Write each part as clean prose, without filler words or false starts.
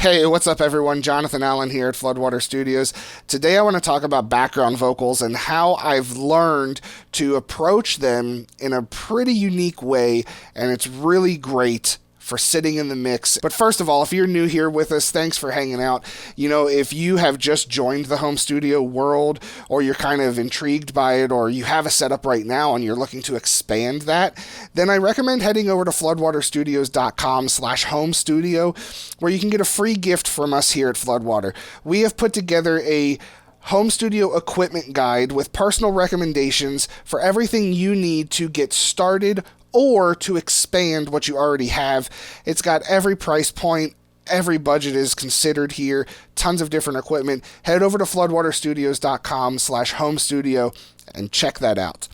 Hey, what's up, everyone? Jonathan Allen here at Floodwater Studios. Today, I want to talk about background vocals and how I've learned to approach them in a pretty unique way, and it's really great for sitting in the mix. But first of all, if you're new here with us, thanks for hanging out. You know, if you have just joined the home studio world, or you're kind of intrigued by it, or you have a setup right now and you're looking to expand that, then I recommend heading over to floodwaterstudios.com/home studio, where you can get a free gift from us here at Floodwater. We have put together a home studio equipment guide with personal recommendations for everything you need to get started or to expand what you already have. It's got every price point, every budget is considered here, tons of different equipment. Head over to floodwaterstudios.com/home studio and check that out.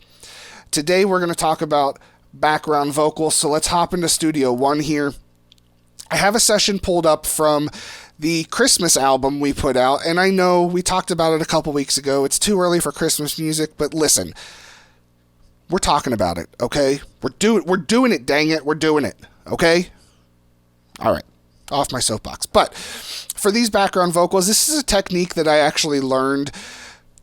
Today we're going to talk about background vocals, so let's hop into Studio One here. I have a session pulled up from the Christmas album we put out, and I know we talked about it a couple weeks ago. It's too early for Christmas music, but listen, we're talking about it, okay? We're doing it, dang it. We're doing it, okay? All right, off my soapbox. But for these background vocals, this is a technique that I actually learned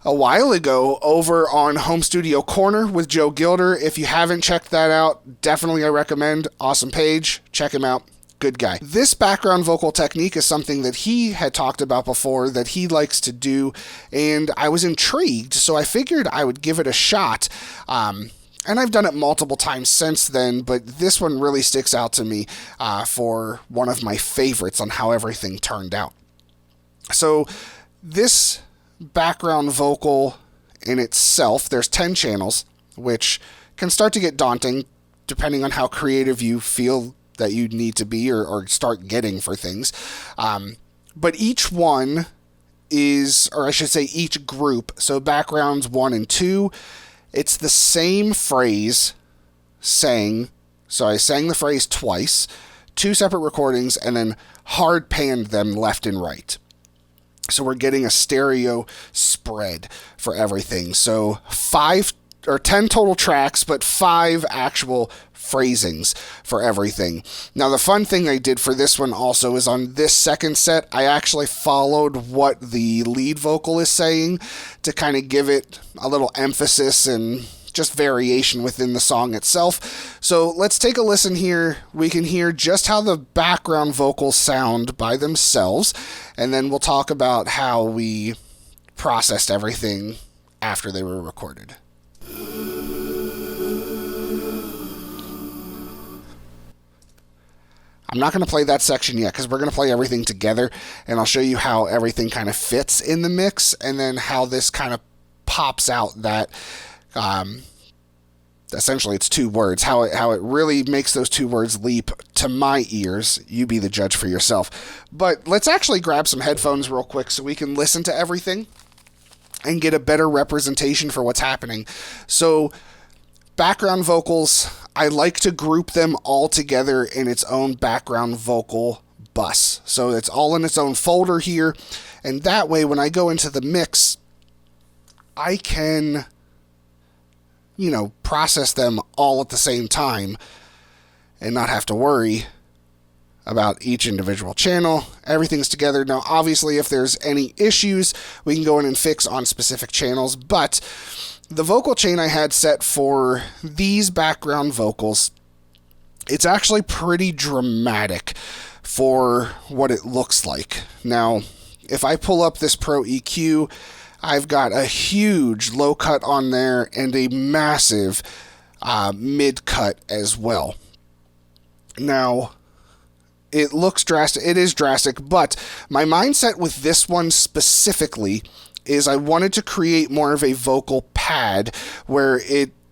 a while ago over on Home Studio Corner with Joe Gilder. If you haven't checked that out, definitely I recommend. Awesome page. Check him out. Good guy. This background vocal technique is something that he had talked about before that he likes to do, and I was intrigued, so I figured I would give it a shot. And I've done it multiple times since then, but this one really sticks out to me for one of my favorites on how everything turned out. So this background vocal in itself, there's 10 channels, which can start to get daunting depending on how creative you feel that you need to be or start getting for things. But each one is, or I should say each group, so backgrounds 1 and 2, it's the same phrase sang. So I sang the phrase twice, 2 separate recordings, and then hard panned them left and right. So we're getting a stereo spread for everything. So 5 or 10 total tracks, but 5 actual phrasings for everything. Now, the fun thing I did for this one also is on this second set, I actually followed what the lead vocal is saying to kind of give it a little emphasis and just variation within the song itself. So let's take a listen here. We can hear just how the background vocals sound by themselves, and then we'll talk about how we processed everything after they were recorded. I'm not going to play that section yet because we're going to play everything together, and I'll show you how everything kind of fits in the mix, and then how this kind of pops out that essentially it's 2 words, how it really makes those 2 words leap to my ears. You be the judge for yourself. But let's actually grab some headphones real quick so we can listen to everything and get a better representation for what's happening. So background vocals, I like to group them all together in its own background vocal bus. So it's all in its own folder here. And that way, when I go into the mix, I can, process them all at the same time and not have to worry about each individual channel. Everything's together. Now, obviously, if there's any issues, we can go in and fix on specific channels, but the vocal chain I had set for these background vocals, it's actually pretty dramatic for what it looks like. Now, if I pull up this Pro EQ, I've got a huge low cut on there and a massive mid cut as well. Now, it looks drastic. It is drastic, but my mindset with this one specifically is I wanted to create more of a vocal pad where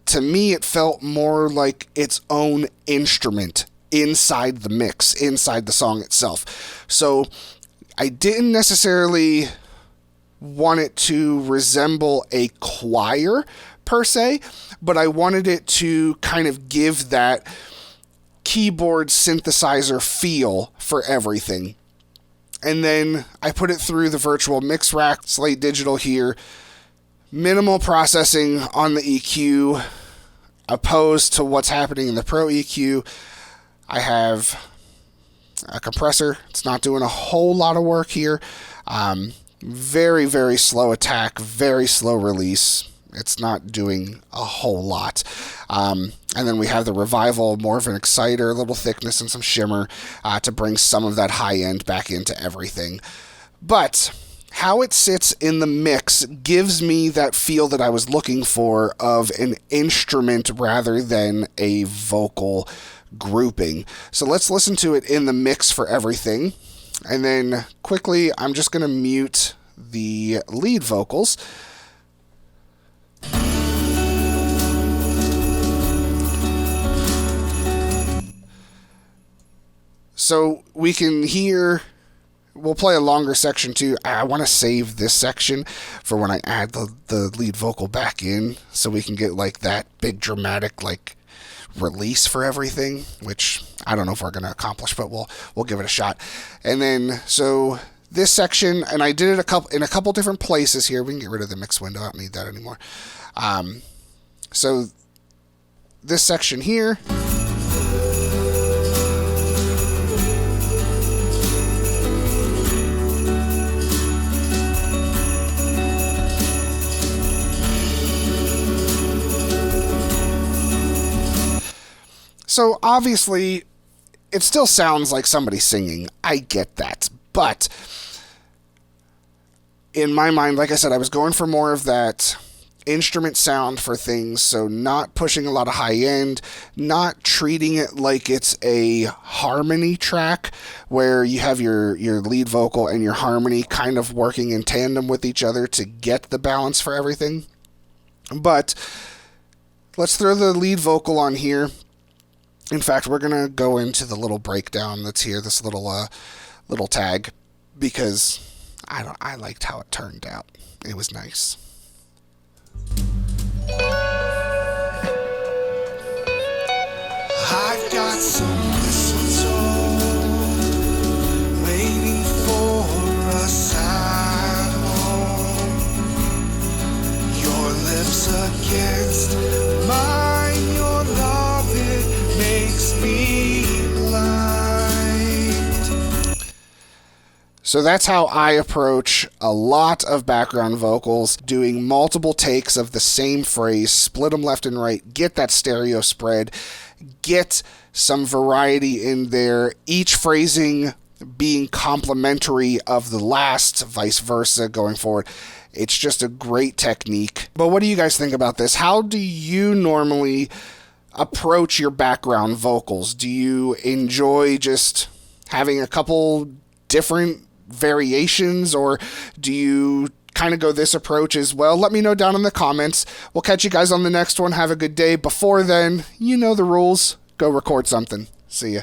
to me, it felt more like its own instrument inside the mix, inside the song itself. So I didn't necessarily want it to resemble a choir per se, but I wanted it to kind of give that keyboard synthesizer feel for everything. And then I put it through the virtual mix rack, Slate Digital here. Minimal processing on the EQ, opposed to what's happening in the Pro EQ. I have a compressor. It's not doing a whole lot of work here. Very, very slow attack, very slow release. It's not doing a whole lot. And then we have the Revival, more of an exciter, a little thickness and some shimmer to bring some of that high end back into everything. But how it sits in the mix gives me that feel that I was looking for of an instrument rather than a vocal grouping. So let's listen to it in the mix for everything. And then quickly, I'm just going to mute the lead vocals. So we can hear, we'll play a longer section too. I want to save this section for when I add the lead vocal back in so we can get like that big dramatic like release for everything, which I don't know if we're going to accomplish, but we'll give it a shot. And then, so this section, and I did it in a couple different places here. We can get rid of the mix window. I don't need that anymore. So this section here, so obviously, it still sounds like somebody singing. I get that. But in my mind, like I said, I was going for more of that instrument sound for things. So not pushing a lot of high end, not treating it like it's a harmony track where you have your lead vocal and your harmony kind of working in tandem with each other to get the balance for everything. But let's throw the lead vocal on here. In fact, we're going to go into the little breakdown that's here, this little tag, because I liked how it turned out. It was nice. I've got some mistletoe waiting for us at home. Your lips against mine, your love, it makes me blind. So that's how I approach a lot of background vocals, doing multiple takes of the same phrase, split them left and right, get that stereo spread, get some variety in there, each phrasing being complementary of the last, vice versa going forward. It's just a great technique. But what do you guys think about this? How do you normally approach your background vocals? Do you enjoy just having a couple different variations, or do you kind of go this approach as well? Let me know down in the comments. We'll catch you guys on the next one. Have a good day. Before then, you know the rules. Go record something. See ya.